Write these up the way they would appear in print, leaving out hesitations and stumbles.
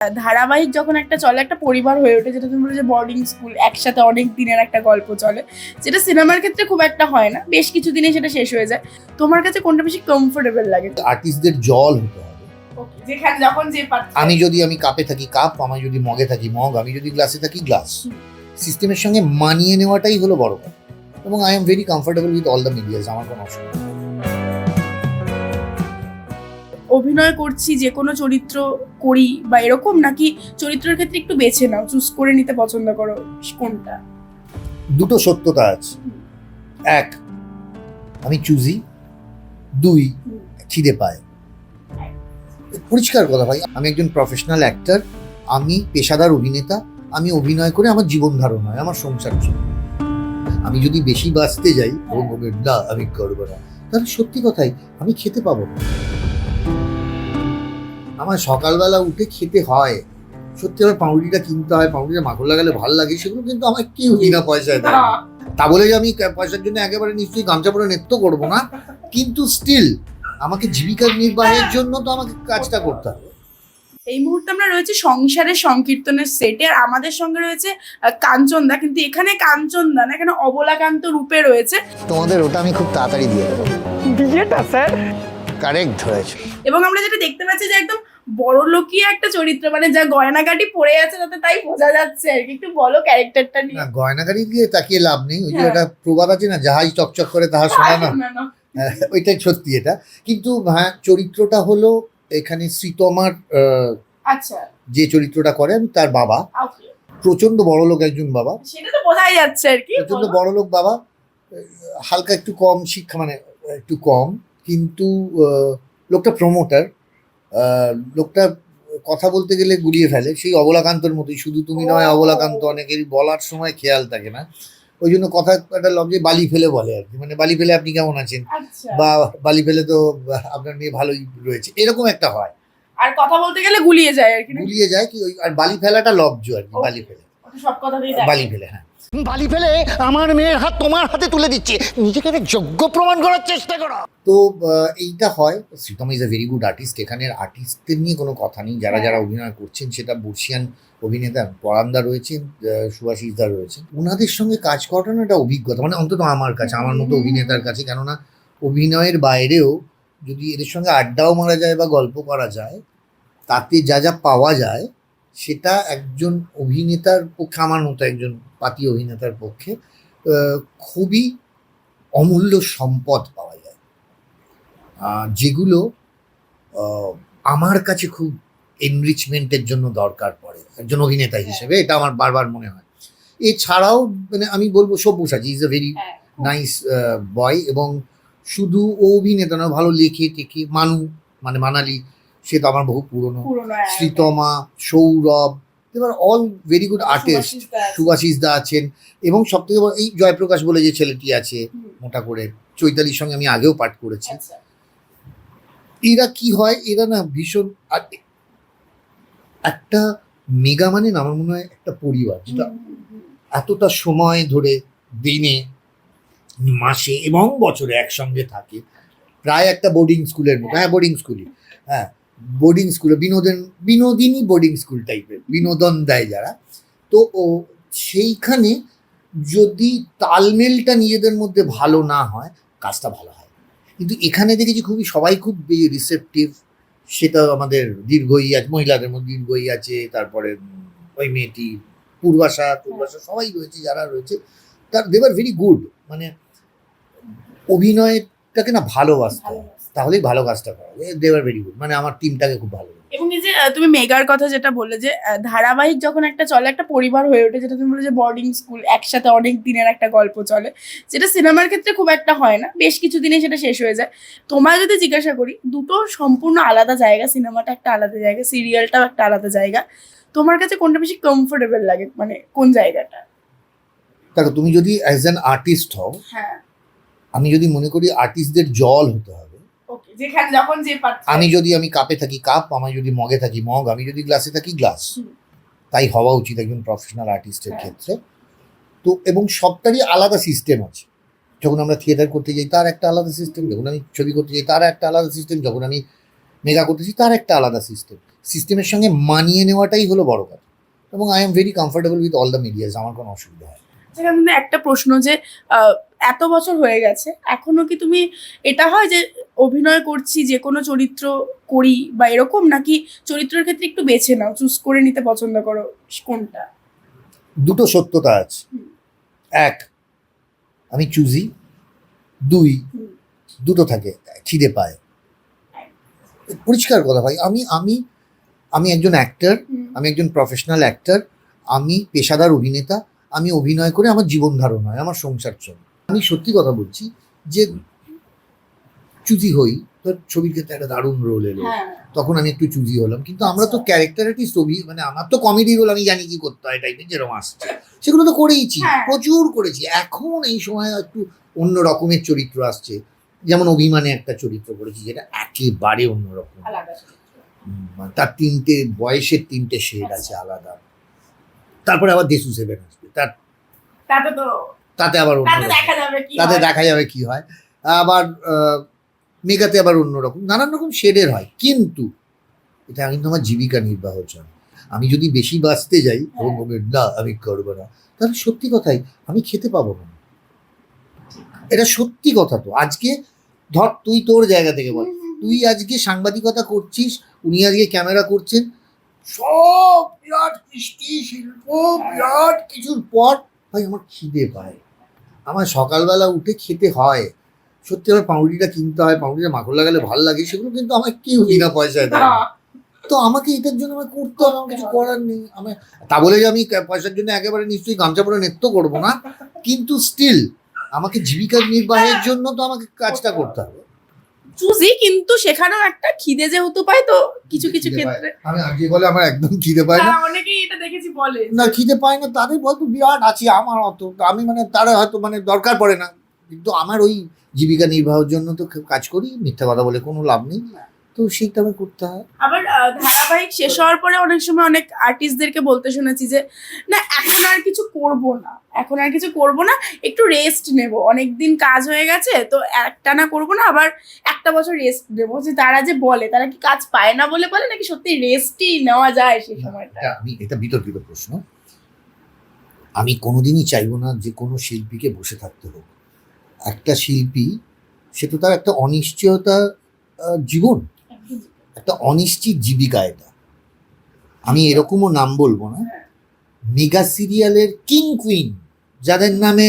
ধারাবাহিক যখন একটা চলে, একটা পরিবার হয়ে ওঠে, যেটা তুমি বলে যে বোর্ডিং স্কুল, একসাথে অনেক দিনের একটা গল্প চলে, যেটা সিনেমার ক্ষেত্রে খুব একটা হয় না, বেশ কিছু দিনে সেটা শেষ হয়ে যায়। তোমার কাছে কোনটা বেশি কমফোর্টেবল লাগে? আর্টিস্টদের জল হতে হবে। যেখানে যখন যে পাত্র, আমি কাপে থাকি কাপ, আমি যদি মগে থাকি মগ, আমি যদি গ্লাসে থাকি গ্লাস। সিস্টেমের সঙ্গে মানিয়ে নেওয়াটাই হলো বড় কথা, এবং I am very comfortable with all the medias. আমার কোনো অসুবিধা নেই। অভিনয় করছি, যে কোনো চরিত্র করি বা এরকম, নাকি চরিত্রের ক্ষেত্রে একটু বেছে নাও, চুজ করে নিতে পছন্দ করো কোনটা? দুটো সত্যতা আছে। এক, আমি চুজি। দুই, খিদে পায়। পরিষ্কার কথা ভাই, আমি একজন প্রফেশনাল অ্যাক্টর, আমি পেশাদার অভিনেতা। আমি অভিনয় করে আমার জীবন ধারণ হয়, আমার সংসার চলে। আমি যদি বেশি বাঁচতে যাই না আমি করবো না, তাহলে সত্যি কথাই আমি খেতে পাবো না। আমার সকালবেলা উঠে খেতে হয়, সত্যি আমার পাউরুটিটা কিনতে হয়, পাউরুটিটা মাখন লাগালে ভালো লাগে, সেগুলো কিন্তু আমার কেউ বিনা পয়সায় দেয়। তা বলে যে আমি পয়সার জন্য একেবারে নিশ্চয়ই গামছা পরে নৃত্য করবো না, কিন্তু স্টিল আমাকে জীবিকা নির্বাহের জন্য তো আমাকে কাজটা করতে হবে। এই মুহূর্তে আমরা রয়েছে সংসারের সংকীর্তনের সেটে, আর আমাদের সঙ্গে রয়েছে কাঞ্চনদা, কিন্তু এখানে কাঞ্চনদা না, এখানে অবলাকান্ত রূপে রয়েছে। তোমাদের ওটা আমি খুব তাড়াতাড়ি দিয়ে দেবো। বিয়েটা স্যার কারেক্ট ধরেছে। এবং আমরা যেটা দেখতে পাচ্ছি যে একদম বড়লোকিয়া একটা চরিত্র, মানে যা গয়নাগাটি পড়ে আছে তাতে তাই বোঝা যাচ্ছে আর কি। একটু বলো ক্যারেক্টারটা নিয়ে। না, গয়নাগাড়ি দিয়ে তাকিয়ে লাভ নেই। ওই যে হ্যাঁ। একটা প্রবাদ আছে না, যাহাই চকচক করে তাহা শোনা না, না। ওইটাই সত্যি এটা। কিন্তু হ্যাঁ, চরিত্রটা হলো এখানে শ্রীতমার আচ্ছা, যে চরিত্রটা করেন তার বাবা ওকে, প্রচন্ড বড়লোক একজন বাবা, সেটা তো বোঝাই যাচ্ছে আর কি। প্রচন্ড বড়লোক বাবা। হালকা একটু কম শিক্ষা, মানে একটু কম, কিন্তু লোকটা প্রমোটার। লোকটা কথা বলতে গেলে গুলিয়ে ফেলে, সেই অবলাকান্তর মতোই। শুধু তুমি নয়, অবলাকান্ত অনেকেরই বলার সময় খেয়াল থাকে না, ওই জন্য কথা একটা লব্জে বালি ফেলে বলে আর কি, মানে বালি ফেলে আপনি কেমন আছেন, আচ্ছা, বা বালি ফেলে তো আপনার মেয়ে ভালোই রয়েছে, এরকম একটা হয়। আর কথা বলতে গেলে গুলিয়ে যায় আর কি। গুলিয়ে যায় কি ওই, আর বালি ফেলাটা লব্জ আর কি, বালি ফেলে, ওটা সব কথাতেই বালি ফেলে, হ্যাঁ বালি ফেলে আমার মেয়ের হাত তোমার হাতে তুলে দিচ্ছে, নিজেকে একটা যোগ্য প্রমাণ করার চেষ্টা করো। তো এইটা হয়। Sritam is a very good artist. এখানের আর্টিস্টদের নিয়ে কোনো কথা নেই, যারা যারা অভিনয় করছেন, সেটা বর্ষিয়ান অভিনেতা পরামদা রয়েছেন, সুভাষিসদা রয়েছেন, ওনাদের সঙ্গে কাজ করাটা না একটা অভিজ্ঞতা, মানে অন্তত আমার কাছে, আমার মতো অভিনেতার কাছে। কেননা অভিনয়ের বাইরেও যদি এদের সঙ্গে আড্ডাও মারা যায় বা গল্প করা যায়, তাতে যা যা পাওয়া যায় সেটা একজন অভিনেতার পক্ষে, আমার মতো একজন পাতি অভিনেতার পক্ষে খুবই অমূল্য সম্পদ পাওয়া যায়, যেগুলো আমার কাছে খুব এনরিচমেন্টের জন্য দরকার পড়ে একজন অভিনেতা হিসেবে। এটা আমার বারবার মনে হয়। এছাড়াও মানে আমি বলবো Sabyasachi is a very nice boy, এবং শুধু ও অভিনেতা নয়, ভালো লেখে টেখে। মানে মানালি, সে তো আমার বহু পুরনো। শ্রীতমা, সৌরভ, এবার all very good artist. Subhashis দা আছেন, এবং সব থেকে বড় এই জয়প্রকাশ বলে যে ছেলেটি আছে মোটা করে, চৈতালির সঙ্গে আমি আগেও পাঠ করেছি। এরা কি হয়, এরা না ভীষণ, আর একটা মেগা মানে না, আমার মনে হয় একটা পরিবার, যেটা এতটা সময় ধরে দিনে, মাসে এবং বছরে একসঙ্গে থাকে, প্রায় একটা বোর্ডিং স্কুলের মতো। হ্যাঁ, বোর্ডিং স্কুলই, হ্যাঁ বোর্ডিং স্কুলে বিনোদিনী বোর্ডিং স্কুল টাইপের, বিনোদন দেয় যারা। তো ও সেইখানে যদি তালমেলটা নিজেদের মধ্যে ভালো না হয়, কাজটা ভালো হয়। কিন্তু এখানে দেখেছি সবাই খুব রিসেপটিভ। সেটা আমাদের দীর্ঘই আছে, মহিলাদের মধ্যে দীর্ঘই আছে, তারপরে ওই মেয়েটি পূর্বাশা সবাই রয়েছে, যারা রয়েছে তার দেবার ভেরি গুড। মানে অভিনয়টাকে না ভালোবাসতে হয়, তাহলেই ভালো কাজটা করা যায়। দেবার ভেরি গুড, মানে আমার টিমটাকে খুব ভালো। এবং এই যে তুমি মেগার কথা যেটা বললে, যে ধারাবাহিক যখন একটা চলে, একটা পরিবার হয়ে ওঠে, যেটা তুমি বলে যে বোর্ডিং স্কুল, একসাথে অনেক দিনের একটা গল্প চলে, যেটা সিনেমার ক্ষেত্রে খুব একটা হয় না, বেশ কিছু দিনে সেটা শেষ হয়ে যায়। তোমায় যদি জিজ্ঞাসা করি, দুটো সম্পূর্ণ আলাদা জায়গা, সিনেমাটা একটা আলাদা জায়গা, সিরিয়ালটাও একটা আলাদা জায়গা, তোমার কাছে কোনটা বেশি কমফোর্টেবল লাগে, মানে কোন জায়গাটা? দেখো, তুমি যদি অ্যাজ অ্যান আর্টিস্ট হও, হ্যাঁ, আমি যদি মনে করি আর্টিস্টদের জল হতে হবে। যেখানে যখন যে পাত্র, আমি কাপে থাকি কাপ, আমি যদি মগে থাকি মগ, আমি যদি গ্লাসে থাকি গ্লাস। তাই হওয়া উচিত একজন প্রফেশনাল আর্টিস্টের ক্ষেত্রে। তো এবং সবটারই আলাদা সিস্টেম আছে। যখন আমরা থিয়েটার করতে যাই তার একটা আলাদা সিস্টেম, যখন আমি ছবি করতে যাই তার একটা আলাদা সিস্টেম, যখন আমি মেগা করতেছি তার একটা আলাদা সিস্টেমের সঙ্গে মানিয়ে নেওয়াটাই হলো বড় কথা। এবং I am very comfortable with all the medias, আমার কোনো অসুবিধা হয় না। সেখানে কিন্তু একটা প্রশ্ন যে এত বছর হয়ে গেছে এখনো কি তুমি এটা হয় যে অভিনয় করছি যে কোনো চরিত্র করি বা এরকম, নাকি চরিত্রের ক্ষেত্রে একটু বেছে নাও, চুজ করে নিতে পছন্দ করো কোনটা? দুটো সত্যতা আছে। হুম। এক, আমি চুজি। দুই, হুম। দুটো থাকে, খিদে পায়। পরিষ্কার কথা ভাই, আমি আমি আমি একজন অ্যাক্টর, হুম। আমি একজন প্রফেশনাল অ্যাক্টর, আমি পেশাদার অভিনেতা। আমি অভিনয় করে আমার জীবন ধারণ হয়, আমার সংসার চলে। আমি সত্যি কথা বলছি যে চুজি হই, তোর ছবির ক্ষেত্রে একটা দারুণ রোল এলো, হ্যাঁ। তখন আমি একটু চুজি হলাম। কিন্তু আমরা তো আচ্ছা। ক্যারেক্টার আর্টিস্ট, মানে আমার তো কমেডি রোল, আমি জানি কি করতে হয় টাইপের যেরকম আসছে সেগুলো তো করেইছি, হ্যাঁ। প্রচুর করেছি। এখন এই সময় একটু অন্য রকমের চরিত্র আসছে, যেমন অভিমানে একটা চরিত্র করেছি যেটা একেবারে অন্যরকম। আলাদা। তার তিনটে বয়সের তিনটে শেড আছে আলাদা। তারপরে আবার দেশু সেভেন আসবে, তাতে তো তাতে আবার তাতে অন্যরকম, দেখা যাবে কি তাতে হয়। দেখা যাবে কি হয়। আবার মেগাতে আবার অন্যরকম, নানান রকম শেডের হয়। কিন্তু এটা কিন্তু আমার জীবিকা নির্বাহ চলে। আমি যদি বেশি বাঁচতে যাই এবং বলি, না আমি করবো না, তাহলে সত্যি কথাই আমি খেতে পাবো না। এটা সত্যি কথা। তো আজকে ধর তুই তোর জায়গা থেকে বল, তুই আজকে সাংবাদিকতা করছিস, উনি আজকে ক্যামেরা করছেন, সব বিরাট কৃষ্টি শিল্প, বিরাট কিছুর পর ভাই আমার খিদে পায়, আমার সকালবেলা উঠে খেতে হয়। সত্যি আমার পাউরুটিটা কিনতে হয়, পাউরুটিটা মাখন লাগালে ভালো লাগে, সেগুলো কিন্তু আমার কেউ বিনা পয়সায় দেয় না। তো আমাকে এটার জন্য আমার করতে হবে, আমার কিছু করার নেই। আমি তা বলে যে আমি পয়সার জন্য একেবারে নিশ্চয়ই গামছা পরে নৃত্য করবো না, কিন্তু স্টিল আমাকে জীবিকা নির্বাহের জন্য তো আমাকে কাজটা করতে হবে। চুজি, কিন্তু সেখানেও একটা খিদে যেহেতু পায়, তো কিছু কিছু খিদে পায়। ক্ষেত্রে আমি আজকে বলে আমার একদম খিদে পায় না, হ্যাঁ, অনেকেই এটা দেখেছি বলে না খিদে পায় না, তাদের বলতো বিরাট আছে, আমার অত আমি মানে তারা হয়তো মানে দরকার পড়ে না। কিন্তু আমার ওই জীবিকা নির্বাহের জন্য তো কাজ করি, মিথ্যা কথা বলে কোনো লাভ নেই, তো সেইটা আমার করতে হয়। আবার ধারাবাহিক শেষ হওয়ার পরে অনেক সময় অনেক আর্টিস্টদেরকে বলতে শুনেছি যে না এখন আর কিছু করব না, এখন আর কিছু করব না, একটু রেস্ট নেব, অনেকদিন কাজ হয়ে গেছে তো একটানা করব না, আবার একটা বছর রেস্ট নেবো। যে তারা যে বলে, তারা কি কাজ পায় না বলে বলে, নাকি সত্যি রেস্টই নেওয়া যায় সেই সময়টা? এটা বিতর্কিত প্রশ্ন। আমি কোনোদিনই চাইবো না যে কোনো শিল্পীকে বসে থাকতে হোক। একটা শিল্পী, সে তো তার একটা অনিশ্চয়তা জীবন, একটা অনিশ্চিত জীবিকা। এটা আমি এরকমও নাম বলবো না, মেগা সিরিয়ালের কিং কুইন যাদের নামে,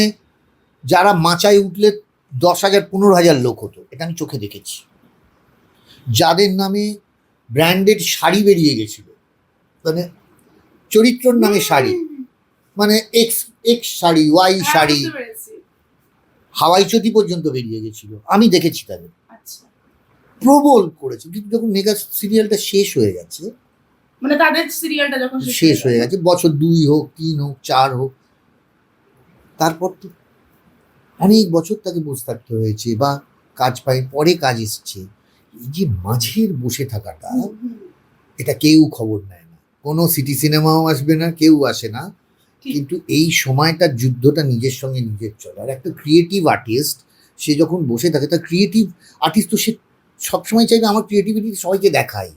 যারা মাচায় উঠলে 10,000 15,000 লোক হতো, এটা আমি চোখে দেখেছি। যাদের নামে ব্র্যান্ডেড শাড়ি বেরিয়ে গেছিল, মানে চরিত্রর নামে শাড়ি, মানে X X sari, Y sari, হাওয়াই চটি পর্যন্ত বেরিয়ে গেছিল, আমি দেখেছি তাদের। প্রবল করেছে। কিন্তু যখন মেগা সিরিয়ালটা শেষ হয়ে গেছে, মানে তাদের সিরিয়ালটা যখন শেষ হয়ে গেছে, বছর 2 হোক 3 হোক 4 হোক, তারপর তো অনেক বছর তাকে বসে থাকতে হয়েছে, বা কাজ পাই পরে কাজ এসছে। এই যে মাঝের বসে থাকাটা, এটা কেউ খবর নেয় না, কোনো সিটি সিনেমাও আসবে না, কেউ আসে না। কিন্তু এই সময়টার যুদ্ধটা নিজের সঙ্গে নিজের চলে। আর একটা ক্রিয়েটিভ আর্টিস্ট, সে যখন বসে থাকে, তার ক্রিয়েটিভ আর্টিস্ট তো সে সবসময় চাইবে আমার ক্রিয়েটিভিটি সবাইকে দেখায়,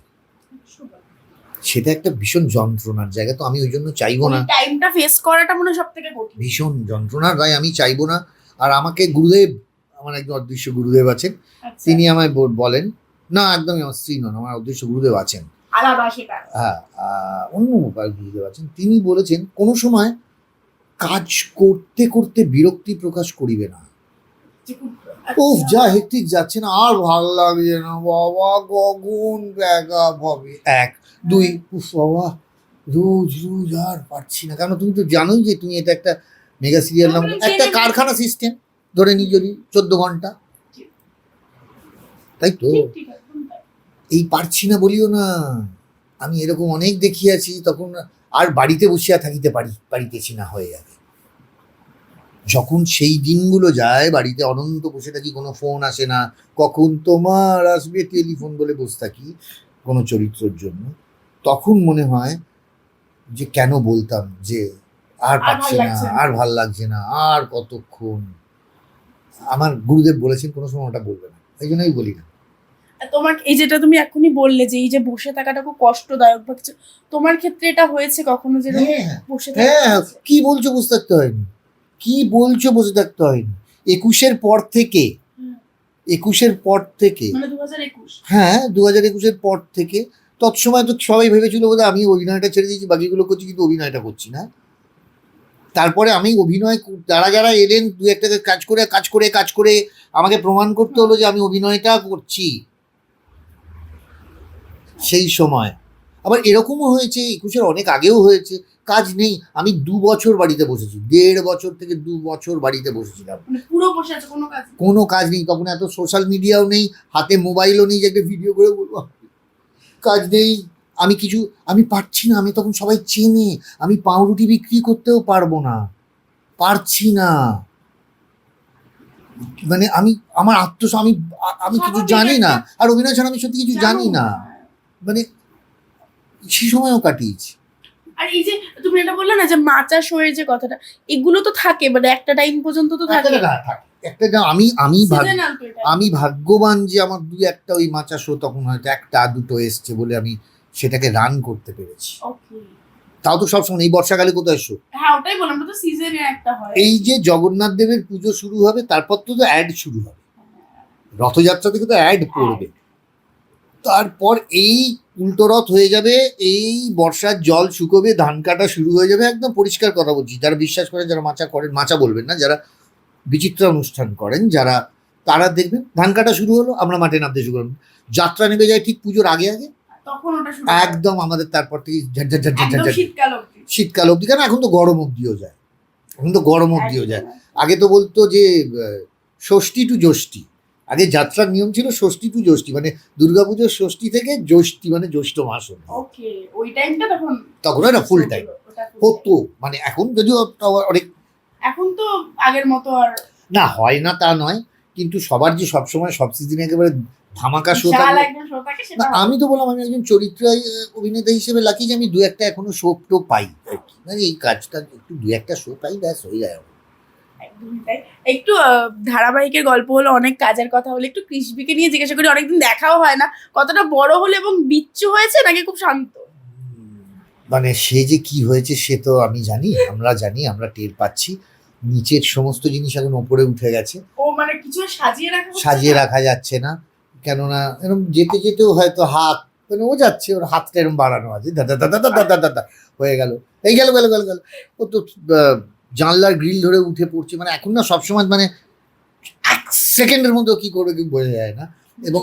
সেটা একটা ভীষণ যন্ত্রণার জায়গা। তো আমি ওই জন্য চাইবো না, টাইমটা ফেস করাটা মনে হয় সবথেকে কঠিন, ভীষণ যন্ত্রণার ভাই, আমি চাইবো না। আর আমাকে গুরুদেব, আমার একজন অদৃশ্য গুরুদেব আছেন, তিনি আমায় বলেন, না একদমই আমার স্ত্রী নন, আমার অদৃশ্য গুরুদেব আছেন, আলাদা সেটা, হ্যাঁ অন্য উপায় গুরুদেব আছেন, তিনি বলেছেন কোনো সময় কাজ করতে করতে বিরক্তি প্রকাশ করিবে না। উফ যা হেক্টিক যাচ্ছে না, আর ভালো লাগছে না বাবা, গগন ব্যাকআপ হবে। 1 2 উফ বাবা, রোজ রোজ আর পারছি না। কারণ তুমি তো জানোই যে তুমি এটা একটা মেগা সিরিয়াল নাম, একটা কারখানা সিস্টেম ধরে নিই যদি 14 ঘন্টা, তাই তো। এই পারছি না বলিও না, আমি এরকম অনেক দেখিয়াছি, তখন আর বাড়িতে বসিয়া থাকিতে পারিতেছি না হয়ে যাবে। যখন সেই দিনগুলো যায়, বাড়িতে অনন্ত বসে থাকি, কোনো ফোন আসে না, কখন তোমার আসবে টেলিফোন বলে বসে থাকি কোনো চরিত্রের জন্য, তখন মনে হয় যে কেন বলতাম যে আর পাচ্ছি না, আর ভাল লাগছে না, আর কতক্ষণ। আমার গুরুদেব বলেছেন কোনো সময় ওটা বলবে না, এই জন্যই বলি না। তোমার এই যেটা তুমি এখনই বললে যে এই যে বসে থাকাটা খুব কষ্টদায়ক বা কিছু, তোমার ক্ষেত্রে এটা হয়েছে কখনো যে হ্যাঁ বসে হ্যাঁ, থাকতে? কি বলছো বসে থাকতে হয়নি, কি বলছো বসে থাকতে হয়নি? 21-এর পর থেকে, 21-এর পর থেকে, মানে 2021? হ্যাঁ 2021-এর পর থেকে। তৎসময় তো সবাই ভেবেছিল বোধহয় আমি অভিনয়টা ছেড়ে দিয়েছি, বাকিগুলো করছি, কিন্তু অভিনয়টা করছি না। তারপরে আমি অভিনয় যারা যারা এলেন দু একটা কাজ করে কাজ করে কাজ করে আমাকে প্রমাণ করতে হলো যে আমি অভিনয়টা করছি। সেই সময় আবার এরকমও হয়েছে, 21-এর অনেক আগেও হয়েছে, কাজ নেই, আমি 2 বছর বাড়িতে বসেছি, 1.5 বছর থেকে 2 বছর বাড়িতে বসেছিলাম, মানে পুরো বসে আছে, কোনো কাজ নেই? কোনো কাজ নেই। তখন এত সোশ্যাল মিডিয়াও নেই, হাতে মোবাইলও নেই যে একটা ভিডিও করে বলবো কাজ নেই। আমি পারছি না, আমি তখন সবাই চেনে, আমি পাউরুটি বিক্রি করতেও পারবো না, পারছি না। মানে আমার আমি কিছু স্বাভাবিক জানি না, একটা- আর অভিনয় ছাড়া আমি সত্যি কিছু জানি না, মানে সে সময়ও কাটিয়েছি। আর এই যে তুমি এটা বললে না যে মাচা শোয়ের যে কথাটা, এগুলো তো থাকে, মানে একটা টাইম পর্যন্ত তো থাকে। একটা Seasonal তো এটা। আমি ভাগ্যবান যে আমার দুই একটা ওই মাচা শো তখন হয়তো একটা দুটো এসছে বলে আমি সেটাকে রান করতে পেরেছি। Okay. তাও তো সবসময় এই বর্ষাকালে কোথায় শো? হ্যাঁ ওটাই বললাম, ওটা তো সিজনে একটা হয়। এই যে জগন্নাথ দেবের পুজো শুরু হবে, তারপর তো অ্যাড শুরু হবে, রথযাত্রা থেকে তো অ্যাড পড়বে, তারপর এই উল্টো রথ হয়ে যাবে, এই বর্ষার জল শুকোবে, ধান কাটা শুরু হয়ে যাবে। একদম পরিষ্কার কথা বলছি, যারা বিশ্বাস করেন, যারা মাচা করেন, মাচা বলবেন না, যারা বিচিত্র অনুষ্ঠান করেন, যারা, তারা দেখবেন ধান কাটা শুরু হলো, আমরা মাঠে নামতে শুরু করলাম, যাত্রা নেমে যায় ঠিক পুজোর আগে আগে, তখন ওটা শুরু হয়। একদম আমাদের তারপর থেকে ঝাট ঝাট ঝাট ঝাট একদম ঝাট শীতকাল অবধি। শীতকাল অবধি, কেন এখন তো গরম অবধিও যায়, এখন তো গরম অবধিও যায়। একদম। আগে তো বলতো যে ষষ্ঠী টু জ্যৈষ্ঠী, আগে যাত্রার নিয়ম ছিল ষষ্ঠী টু জ্যৈষ্ঠী, মানে দুর্গাপুজোর ষষ্ঠী থেকে জ্যৈষ্ঠী মানে জ্যৈষ্ঠ মাস অবধি। ওকে, ওই টাইমটা তখন ওটা ফুল টাইম ওটা full হতো, time। মানে এখন যদিও তাও অনেক এখন তো আগের মতো আর না হয় না তা নয়, কিন্তু সবার যে সবসময় সব সিজনে একেবারে ধামাকা শো বিশাল থাকবে একদম show থাকে সেটা না। হয় না। আমি তো বললাম আমি একজন চরিত্র অভিনেতা হিসেবে লাকি যে আমি দু একটা এখনো শো টো পাই আর কি, মানে এই কাজটা একটু দু একটা শো পাই, ব্যাস হয়ে যায় আমার। একদমই তাই। একটু ধারাবাহিকের গল্প হলো, অনেক কাজের কথা হলো, একটু কৃষ্ণবিকে নিয়ে জিজ্ঞাসা করি, অনেকদিন দেখাও হয় না, কতটা বড় হলো এবং বিচ্ছু হয়েছে নাকি খুব শান্ত? মানে সে যে কি হয়েছে সে তো আমি জানি, আমরা জানি, আমরা টের পাচ্ছি, নিচের সমস্ত জিনিস এখন ওপরে উঠে গেছে, ও মানে কিছু সাজিয়ে রাখা হচ্ছে সাজিয়ে না? রাখা যাচ্ছে না, কেননা এরকম যেতে যেতেও হয়তো হাত, মানে ও যাচ্ছে, ওর হাতটা এরকম বাড়ানো আছে, দাদা দাদা দাদা দাদা দাদা হয়ে গেল, এই গেল গেল গেল গেল, ও তো জানলার গ্রিল ধরে উঠে পড়ছে, মানে এখন না সবসময় মানে 1 সেকেন্ডের মধ্যে কি করবে কি বোঝা যায় না। এবং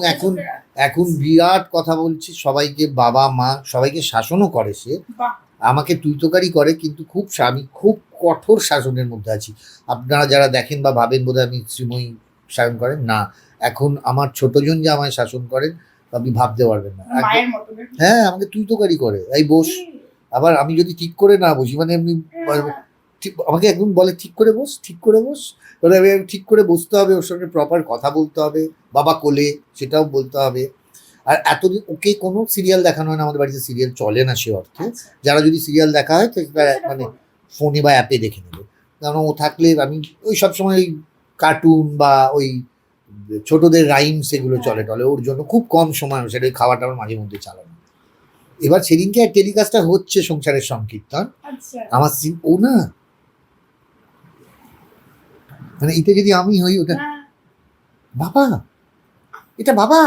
এখন বিরাট কথা বলছে, সবাইকে, বাবা মা সবাইকে শাসনও করে সে, বাহ। আমাকে তুই তোকারি করে, কিন্তু আমি খুব কঠোর শাসনের মধ্যে আছি। আপনারা যারা দেখেন বা ভাবেন বোধহয় আমি শ্রীময়ী শাসন করেন না, এখন আমার ছোটজন যে আমায় শাসন করেন আপনি ভাবতে পারবেন না। মায়ের মতো নাকি? হ্যাঁ আমাকে তুই তোকারি করে, এই বস, আবার আমি যদি ঠিক করে না বসি, মানে এমনি আমাকে একদম বলে ঠিক করে বস, ঠিক করে বস, এবার আমি ঠিক করে বসতে হবে, ওর সঙ্গে প্রপার কথা বলতে হবে, বাবা কোলে সেটাও বলতে হবে। আর এতদিন ওকে কোনো সিরিয়াল দেখানো হয় না, আমাদের বাড়িতে সিরিয়াল চলে না সে অর্থে, আচ্ছা। যারা যদি সিরিয়াল দেখা হয় তো সেটা সেটা মানে ফোনে। ফোনে বা অ্যাপে দেখে নেবে, কারণ ও থাকলে আমি ওই সবসময় ওই কার্টুন বা ওই ছোটদের রাইমস এগুলো চলে টলে, ওর জন্য খুব কম সময় সেটা ওই খাওয়াটা আমার মাঝে মধ্যে চালানো। এবার সেদিনকে এক টেলিকাস্টটা হচ্ছে সংসারের সংকীর্তন, আচ্ছা। আমার ও না, মানে এটা যদি আমি হই ওটা হ্যাঁ। বাবা, এটা বাবা,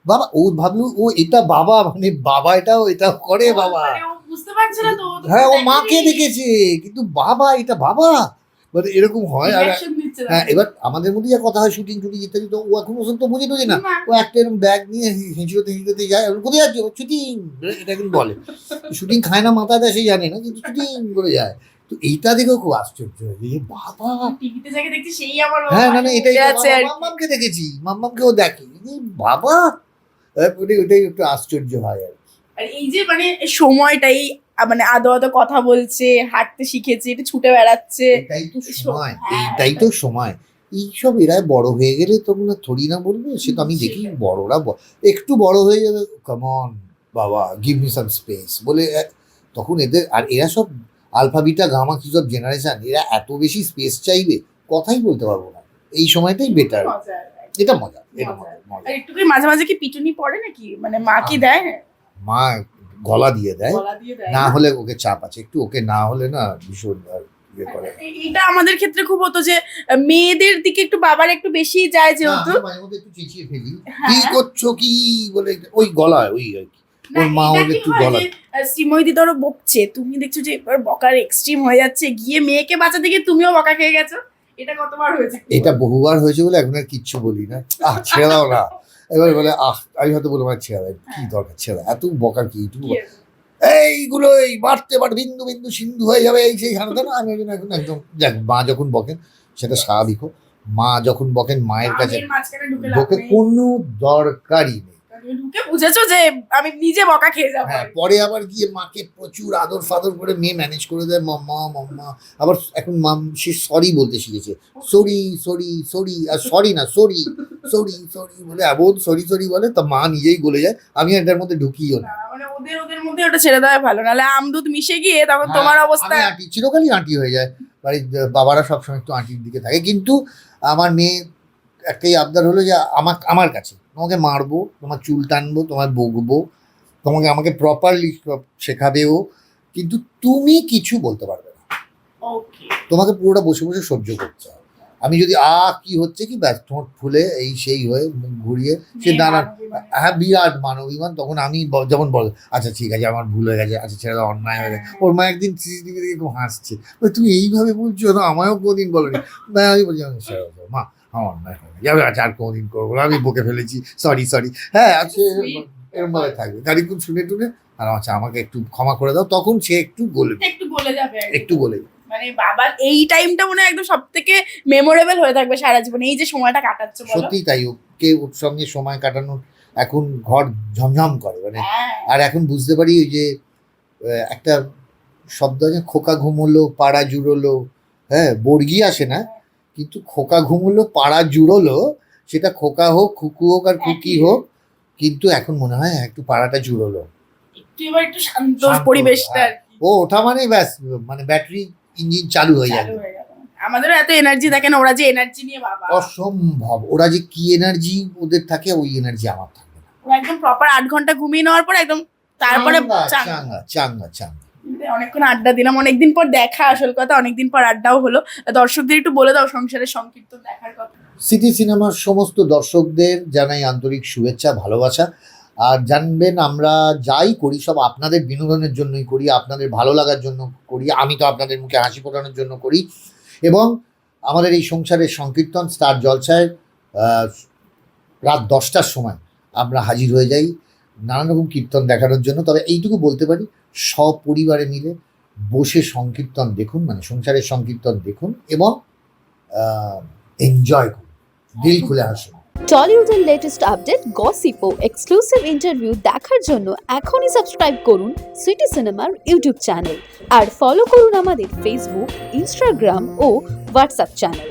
বাবা ও ভাবলো ও এটা বাবা, মানে বাবা এটা করে বাবা, মানে ও বুঝতে পারছে না তো, ও তো হ্যাঁ ও দেখেনি। মাকে দেখেছে, কিন্তু বাবা এটা বাবা, মানে এরকম হয়। আর Reaction দিচ্ছে না। হ্যাঁ এবার আমাদের মধ্যে যা কথা হয় শুটিং টুটিং ইত্যাদি, তো ও এখন ওসব তো বুঝে টুঝে না, না। ও একটা এরকম ব্যাগ নিয়ে হিঁচড়োতে যায়, কোথায় যাচ্ছে শুটিং, এটা কিন্তু বলে শুটিং খায় না মাথায় দেয় সে জানে না, কিন্তু শুটিং করে যায়। তো এইটা দেখেও খুব আশ্চর্য হয় যে বাবা, টিভিতে যাকে দেখছি সেই আমার হ্যাঁ না না এটাই বুঝে আছে আর কি। মাম্মামকে দেখেছি, মাম্মামকেও দেখে, বাবা, ওটাই একটু আশ্চর্য হয় আর কি। আর এই যে মানে সময়টাই, মানে আদো আদো কথা বলছে, হাঁটতে শিখেছে, একটু ছুটে বেড়াচ্ছে। এটাই তো সময়, হ্যাঁ, এইটাই তো সময়। এইসব এরা বড় হয়ে গেলে তখন আর থোড়ি না বলবে, সে তো আমি দেখি সেটাই। বড়রা একটু বড় হয়ে যাবে, কামন বাবা গিভ মি সাম স্পেস বলে, তখন এদের, আর এরা সব আলফা বিটা গামা কি সব জেনারেশন, এরা এত বেশি স্পেস চাইবে, কথাই বলতে পারবো না, এই সময়টাই বেটার। মজার, এটা মজা, এটা মজা। মজা। আর একটু কি মাঝে মাঝে কি পিটুনি পড়ে নাকি, মানে মা কি দেয় মা গলা দিয়ে দেয়, গলা দিয়ে দেয় না হলে ওকে চাপ আছে একটু, ওকে না হলে না ভীষণ ইয়ে করে। এটা আমাদের ক্ষেত্রে খুব হতো যে মেয়েদের দিকে একটু বাবার একটু বেশি যায় না, যেহেতু। আমি মাঝে মধ্যে একটু চেঁচিয়ে ফেলি, হ্যাঁ। কি করছো কি বলে, ওই গলায় ওই আর কি। না, ওর মা এটা ওর কি একটু হয় গলা, যে, শ্রীময়ী ধরো বকছে, তুমি দেখছো যে এবার বকার এক্সট্রিম হয়ে যাচ্ছে, গিয়ে মেয়েকে বাঁচাতে গিয়ে তুমিও বকা খেয়ে গেছো, এটা কতবার হয়েছে? এটা বহুবার হয়েছে বলে এখন আর কিচ্ছু বলি না, ছেড়ে দাও না। এবার বলে আমি হয়তো বলবো ছেড়ে দাও, কি দরকার, ছেড়ে দাও, এত বকার কি একটু, কি আছে? এইগুলো এই বাড়তে বিন্দু বিন্দু সিন্ধু হয়ে যাবে এই সেই খানা না। আমি ওই জন্য এখন একদম যাক, মা যখন বকেন সেটা স্বাভাবিক হোক, মা যখন বকেন মায়ের কাছে মায়ের মাঝখানে ঢুকে লাভ বকে নেই। কোনো দরকারই নেই। তুমি ঢুকে বুঝেছো যে আমি নিজে বকা খেয়ে যাবো। হ্যাঁ, পরে আবার গিয়ে মাকে প্রচুর আদর ফাদর করে মেয়ে ম্যানেজ করে দেয়, মাম্মা মাম্মা। আবার এখন সে সরি বলতে শিখেছে, সরি সরি সরি, আর সরি না সরি সরি সরি বলে এমন সরি সরি বলে, তা মা নিজেই গলে যায়, আমি এটার মধ্যে ঢুকিও না। না, মানে ওদের মধ্যে ওটা ছেড়ে দেওয়া ভালো, নাহলে আমদুধ মিশে গিয়ে তখন তোমার হ্যাঁ, অবস্থা। আমি আঁটি, চিরকালই আঁটি হয়ে যায়, বাড়ির বাবারা সবসময় একটু আঁটির দিকে থাকে। কিন্তু আমার মেয়ে একটাই আবদার হলো যে আমার কাছে তোমাকে মারবো, তোমার চুল টানবো, তোমার বকবো, আমাকে প্রপারলি শেখাবেও, কিন্তু তুমি কিছু বলতে পারবে না, ওকে। তোমাকে পুরোটা বসে বসে সহ্য করতে হবে। আমি যদি কি হচ্ছে কি ব্যাস ঠোঁট ফুলে এই সেই হয়ে মুখ ঘুরিয়ে সে নানান, হ্যাঁ বিরাট মানবিমান, তখন আমি যেমন বল আচ্ছা ঠিক আছে আমার ভুল হয়ে গেছে, আচ্ছা ছেড়ে দাও, অন্যায় হয়ে গেছে। ওর মা একদিন সিসিটিভি দেখে খুব হাসছে, বলে, তুমি এইভাবে বলছো না, আমায়ও কোনোদিন বলোনি। না আমি বলছি আমি ছেড়ে দাও মা, আমার অন্যায় হয়ে গেছে, আচ্ছা আর কোনোদিন করবো না, আমি বকে ফেলেছি, সরি সরি। হ্যাঁ আছে, এরকম ভাবে থাকবে খানিক্ষণ শুনে টুনে, আর আচ্ছা আমাকে একটু ক্ষমা করে দাও, তখন সে একটু গলে যাবে একটু গলে যাবে। মানে বাবার এই টাইমটা মনে হয় একদম সব থেকে মেমোরেবল হয়ে থাকবে সারা জীবন, এই যে সময়টা কাটাচ্ছে বলো। সত্যি তাই, ওকে ওর সঙ্গে সময় কাটানোর এখন ঘর ঝমঝম করে, মানে হ্যাঁ। আর এখন বুঝতে পারি ওই যে একটা শব্দ আছে, খোকা ঘুমোলো পাড়া জুড়োলো, হ্যাঁ বর্গি আসে না, কিন্তু খোকা ঘুমোলো পাড়া জুড়োলো, সেটা খোকা হোক খুকু হোক আর খুকি হোক, কিন্তু এখন মনে হয় একটু পাড়াটা জুড়োলো, একটু এবার একটু শান্ত শান্ত, পরিবেশটা আর কি। ও ওঠা মানে ব্যাস, মানে ব্যাটারি ইঞ্জিন চালু হয়ে যাবে। চালু হয়ে গেল। আমাদেরও এত এনার্জি থাকে না, ওরা যে এনার্জি নিয়ে বাবা, অসম্ভব, ওরা যে কি এনার্জি ওদের থাকে, ওই এনার্জি আমার থাকে না। ওরা একদম প্রপার 8 ঘন্টা ঘুমিয়ে নেওয়ার পর একদম তারপরে চাঙ্গা। চাঙ্গা চাঙ্গা চাঙ্গা। অনেকক্ষণ আড্ডা দিলাম, অনেকদিন পর দেখা, আসল কথা অনেকদিন পর আড্ডাও হলো। দর্শকদের একটু বলে দাও সংসারের সংকীর্তন দেখার কথা। সিটি সিনেমার সমস্ত দর্শকদের জানাই আন্তরিক শুভেচ্ছা ভালোবাসা। আর জানবেন আমরা যাই করি সব আপনাদের বিনোদনের জন্যই করি, আপনাদের ভালো লাগার জন্য করি, আমি তো আপনাদের মুখে হাসি ফোটানোর জন্য করি। এবং আমাদের এই সংসারের সংকীর্তন স্টার জলসায় রাত 10টার সময় আমরা হাজির হয়ে যাই নানান রকম কীর্তন দেখানোর জন্য। তবে এইটুকু বলতে পারি, সপরিবারে মিলে বসে সংকীর্তন দেখুন, মানে সংসারের সংকীর্তন দেখুন এবং এনজয় করুন, দিল খুলে হাসুন। টলিউডের লেটেস্ট আপডেট, গসিপ ও এক্সক্লুসিভ ইন্টারভিউ দেখার জন্য এখনই সাবস্ক্রাইব করুন সিটি সিনেমার ইউটিউব চ্যানেল আর ফলো করুন আমাদের ফেসবুক, ইনস্টাগ্রাম ও হোয়াটসঅ্যাপ চ্যানেল।